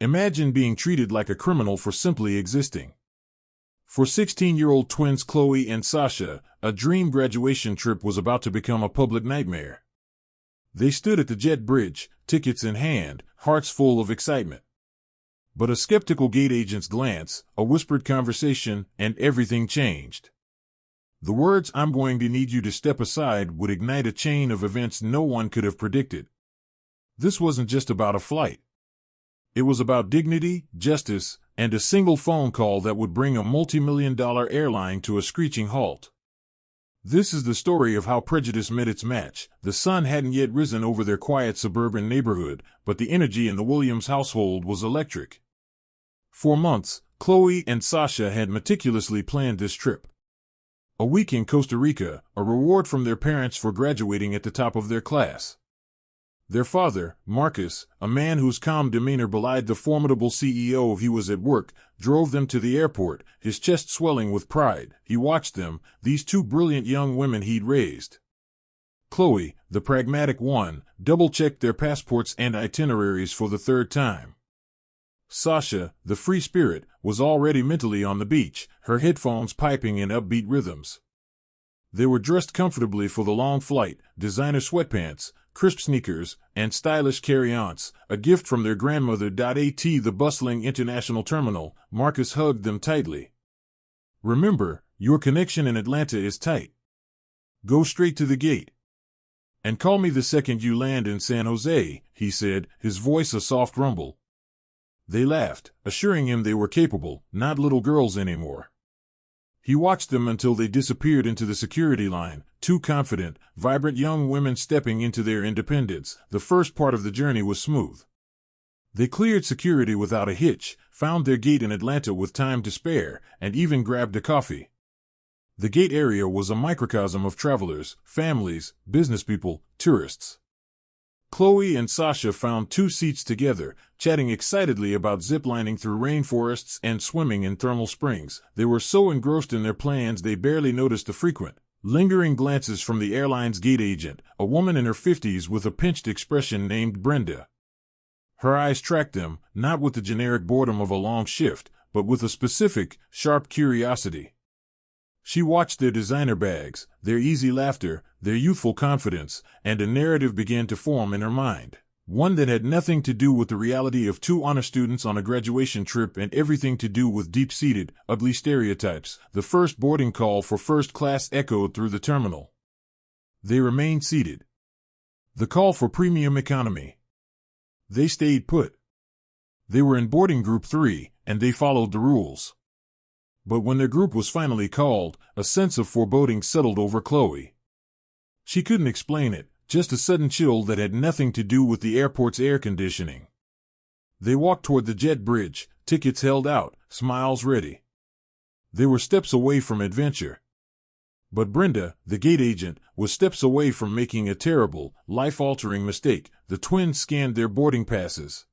Imagine being treated like a criminal for simply existing. For 16-year-old twins Chloe and Sasha, a dream graduation trip was about to become a public nightmare. They stood at the jet bridge, tickets in hand, hearts full of excitement. But a skeptical gate agent's glance, a whispered conversation, and everything changed. The words "I'm going to need you to step aside" would ignite a chain of events no one could have predicted. This wasn't just about a flight. It was about dignity, justice, and a single phone call that would bring a multi-million-dollar airline to a screeching halt. This is the story of how prejudice met its match. The sun hadn't yet risen over their quiet suburban neighborhood, but the energy in the Williams household was electric. For months, Chloe and Sasha had meticulously planned this trip. A week in Costa Rica, a reward from their parents for graduating at the top of their class. Their father, Marcus, a man whose calm demeanor belied the formidable CEO he was at work, drove them to the airport, his chest swelling with pride. He watched them, these two brilliant young women he'd raised. Chloe, the pragmatic one, double-checked their passports and itineraries for the third time. Sasha, the free spirit, was already mentally on the beach, her headphones piping in upbeat rhythms. They were dressed comfortably for the long flight, designer sweatpants, crisp sneakers, and stylish carry-ons, a gift from their grandmother. At the bustling international terminal, Marcus hugged them tightly. "Remember, your connection in Atlanta is tight. Go straight to the gate. And call me the second you land in San Jose," he said, his voice a soft rumble. They laughed, assuring him they were capable, not little girls anymore. He watched them until they disappeared into the security line, two confident, vibrant young women stepping into their independence. The first part of the journey was smooth. They cleared security without a hitch, found their gate in Atlanta with time to spare, and even grabbed a coffee. The gate area was a microcosm of travelers, families, businesspeople, tourists. Chloe and Sasha found two seats together, chatting excitedly about ziplining through rainforests and swimming in thermal springs. They were so engrossed in their plans they barely noticed the frequent, lingering glances from the airline's gate agent, a woman in her 50s with a pinched expression named Brenda. Her eyes tracked them, not with the generic boredom of a long shift, but with a specific, sharp curiosity. She watched their designer bags, their easy laughter, their youthful confidence, and a narrative began to form in her mind. One that had nothing to do with the reality of two honor students on a graduation trip and everything to do with deep-seated, ugly stereotypes. The first boarding call for first class echoed through the terminal. They remained seated. The call for premium economy. They stayed put. They were in boarding group 3, and they followed the rules. But when their group was finally called, a sense of foreboding settled over Chloe. She couldn't explain it, just a sudden chill that had nothing to do with the airport's air conditioning. They walked toward the jet bridge, tickets held out, smiles ready. They were steps away from adventure. But Brenda, the gate agent, was steps away from making a terrible, life-altering mistake. The twins scanned their boarding passes.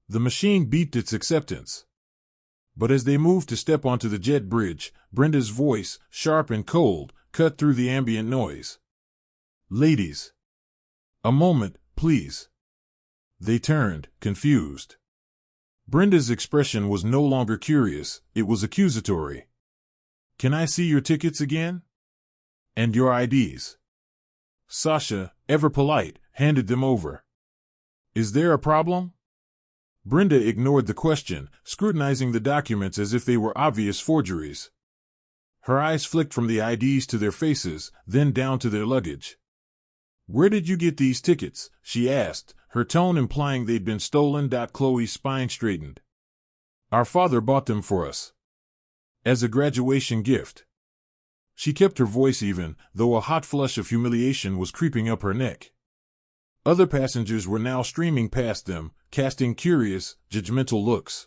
The machine beeped its acceptance. But as they moved to step onto the jet bridge, Brenda's voice, sharp and cold, cut through the ambient noise. "Ladies. A moment, please." They turned, confused. Brenda's expression was no longer curious, it was accusatory. "Can I see your tickets again? And your IDs?" Sasha, ever polite, handed them over. "Is there a problem?" Brenda ignored the question, scrutinizing the documents as if they were obvious forgeries. Her eyes flicked from the IDs to their faces, then down to their luggage. "Where did you get these tickets?" she asked, her tone implying they'd been stolen. Chloe's spine straightened. "Our father bought them for us. As a graduation gift." She kept her voice even, though a hot flush of humiliation was creeping up her neck. Other passengers were now streaming past them, casting curious, judgmental looks.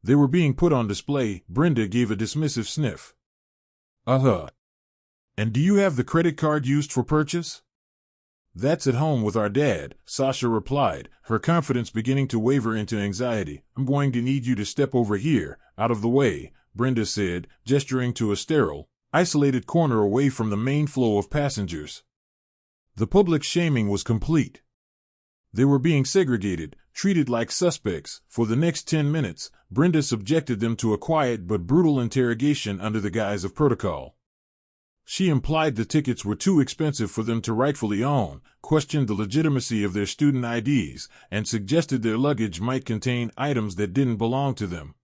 They were being put on display. Brenda gave a dismissive sniff. "Uh-huh. And do you have the credit card used for purchase?" "That's at home with our dad," Sasha replied, her confidence beginning to waver into anxiety. "I'm going to need you to step over here, out of the way," Brenda said, gesturing to a sterile, isolated corner away from the main flow of passengers. The public shaming was complete. They were being segregated, treated like suspects. For the next 10 minutes, Brenda subjected them to a quiet but brutal interrogation under the guise of protocol. She implied the tickets were too expensive for them to rightfully own, questioned the legitimacy of their student IDs, and suggested their luggage might contain items that didn't belong to them.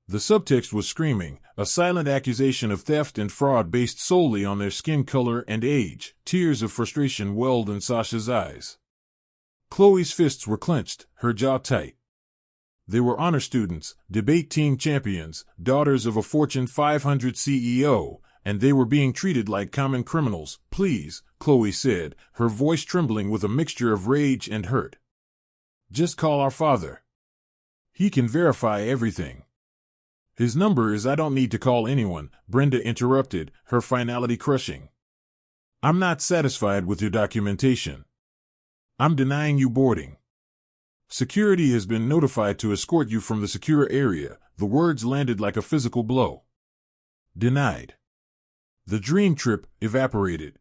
The subtext was screaming, a silent accusation of theft and fraud based solely on their skin color and age. Tears of frustration welled in Sasha's eyes. Chloe's fists were clenched, her jaw tight. They were honor students, debate team champions, daughters of a Fortune 500 CEO, and they were being treated like common criminals. Please, Chloe said, her voice trembling with a mixture of rage and hurt. Just call our father. He can verify everything. His number is I don't need to call anyone, Brenda interrupted, her finality crushing. I'm not satisfied with your documentation. I'm denying you boarding. Security has been notified to escort you from the secure area. The words landed like a physical blow. Denied. The dream trip evaporated.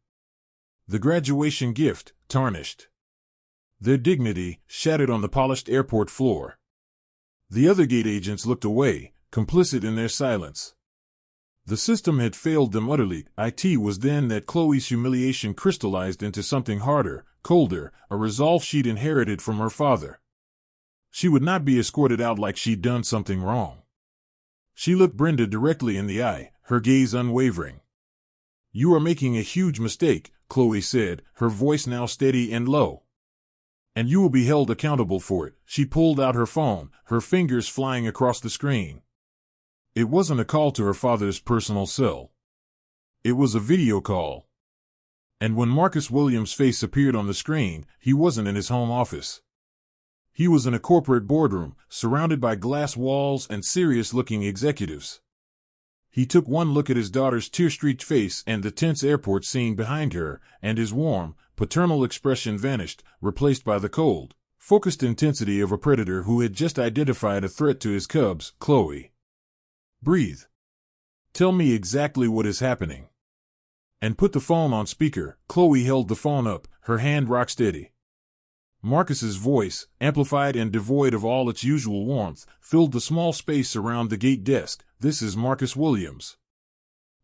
The graduation gift tarnished. Their dignity shattered on the polished airport floor. The other gate agents looked away, complicit in their silence. The system had failed them utterly. It was then that Chloe's humiliation crystallized into something harder, colder, a resolve she'd inherited from her father. She would not be escorted out like she'd done something wrong. She looked Brenda directly in the eye, her gaze unwavering. You are making a huge mistake, Chloe said, her voice now steady and low. And you will be held accountable for it. She pulled out her phone, her fingers flying across the screen. It wasn't a call to her father's personal cell. It was a video call. And when Marcus Williams' face appeared on the screen, he wasn't in his home office. He was in a corporate boardroom, surrounded by glass walls and serious-looking executives. He took one look at his daughter's tear-streaked face and the tense airport scene behind her, and his warm, paternal expression vanished, replaced by the cold, focused intensity of a predator who had just identified a threat to his cubs. Chloe. Breathe. Tell me exactly what is happening. And put the phone on speaker. Chloe held the phone up, her hand rock steady. Marcus's voice, amplified and devoid of all its usual warmth, filled the small space around the gate desk. This is Marcus Williams.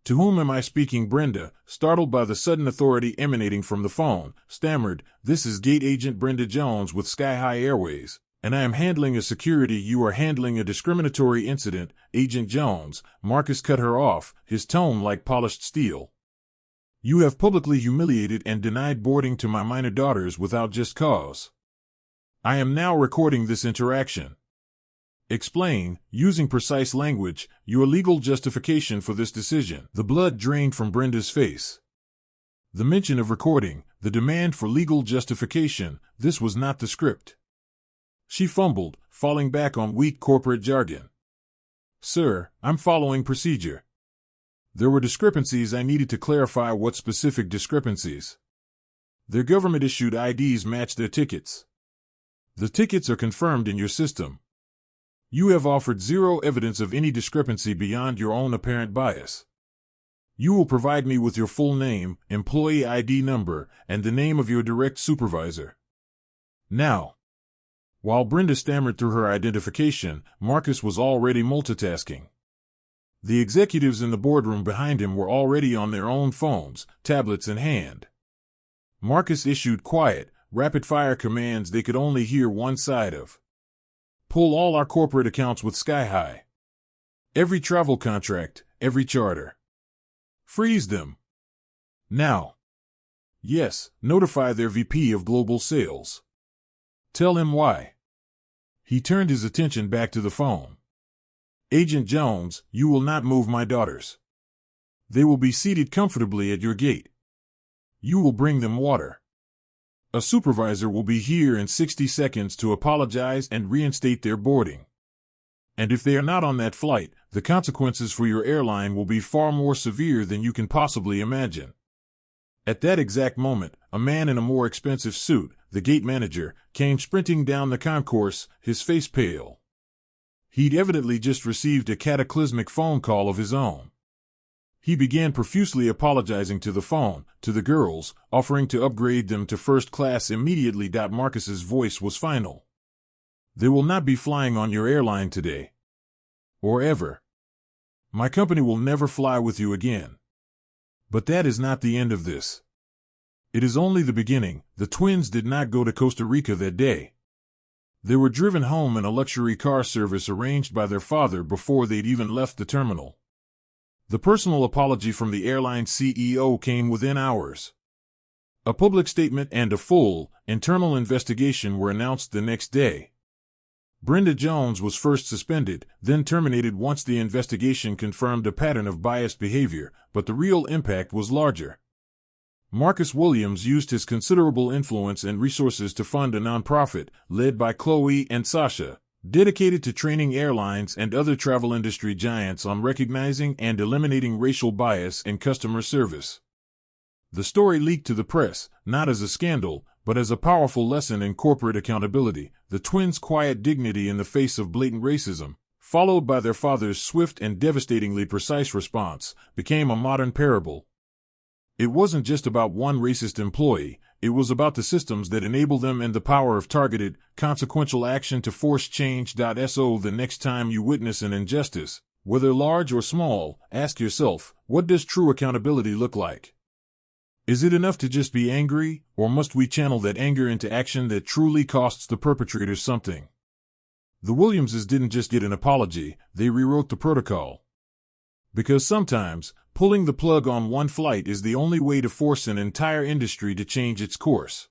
To whom am I speaking? Brenda, startled by the sudden authority emanating from the phone, stammered, This is Gate Agent Brenda Jones with Sky High Airways, and I am handling a security. You are handling a discriminatory incident, Agent Jones. Marcus cut her off, his tone like polished steel. You have publicly humiliated and denied boarding to my minor daughters without just cause. I am now recording this interaction. Explain, using precise language, your legal justification for this decision. The blood drained from Brenda's face. The mention of recording, the demand for legal justification, this was not the script. She fumbled, falling back on weak corporate jargon. Sir, I'm following procedure. There were discrepancies. I needed to clarify what specific discrepancies. Their government-issued IDs match their tickets. The tickets are confirmed in your system. You have offered zero evidence of any discrepancy beyond your own apparent bias. You will provide me with your full name, employee ID number, and the name of your direct supervisor. Now. While Brenda stammered through her identification, Marcus was already multitasking. The executives in the boardroom behind him were already on their own phones, tablets in hand. Marcus issued quiet, rapid-fire commands they could only hear one side of. Pull all our corporate accounts with Sky High. Every travel contract, every charter. Freeze them. Now. Yes, notify their VP of Global Sales. Tell him why. He turned his attention back to the phone. Agent Jones, you will not move my daughters. They will be seated comfortably at your gate. You will bring them water. A supervisor will be here in 60 seconds to apologize and reinstate their boarding. And if they are not on that flight, the consequences for your airline will be far more severe than you can possibly imagine. At that exact moment, a man in a more expensive suit, the gate manager, came sprinting down the concourse, his face pale. He'd evidently just received a cataclysmic phone call of his own. He began profusely apologizing to the phone, to the girls, offering to upgrade them to first class immediately. Marcus's voice was final. They will not be flying on your airline today. Or ever. My company will never fly with you again. But that is not the end of this. It is only the beginning. The twins did not go to Costa Rica that day. They were driven home in a luxury car service arranged by their father before they'd even left the terminal. The personal apology from the airline CEO came within hours. A public statement and a full, internal investigation were announced the next day. Brenda Jones was first suspended, then terminated once the investigation confirmed a pattern of biased behavior, but the real impact was larger. Marcus Williams used his considerable influence and resources to fund a nonprofit, led by Chloe and Sasha, dedicated to training airlines and other travel industry giants on recognizing and eliminating racial bias in customer service. The story leaked to the press, not as a scandal, but as a powerful lesson in corporate accountability. The twins' quiet dignity in the face of blatant racism, followed by their father's swift and devastatingly precise response, became a modern parable. It wasn't just about one racist employee, it was about the systems that enable them and the power of targeted, consequential action to force change. So the next time you witness an injustice, whether large or small, ask yourself, what does true accountability look like? Is it enough to just be angry, or must we channel that anger into action that truly costs the perpetrators something? The Williamses didn't just get an apology, they rewrote the protocol. Because sometimes, pulling the plug on one flight is the only way to force an entire industry to change its course.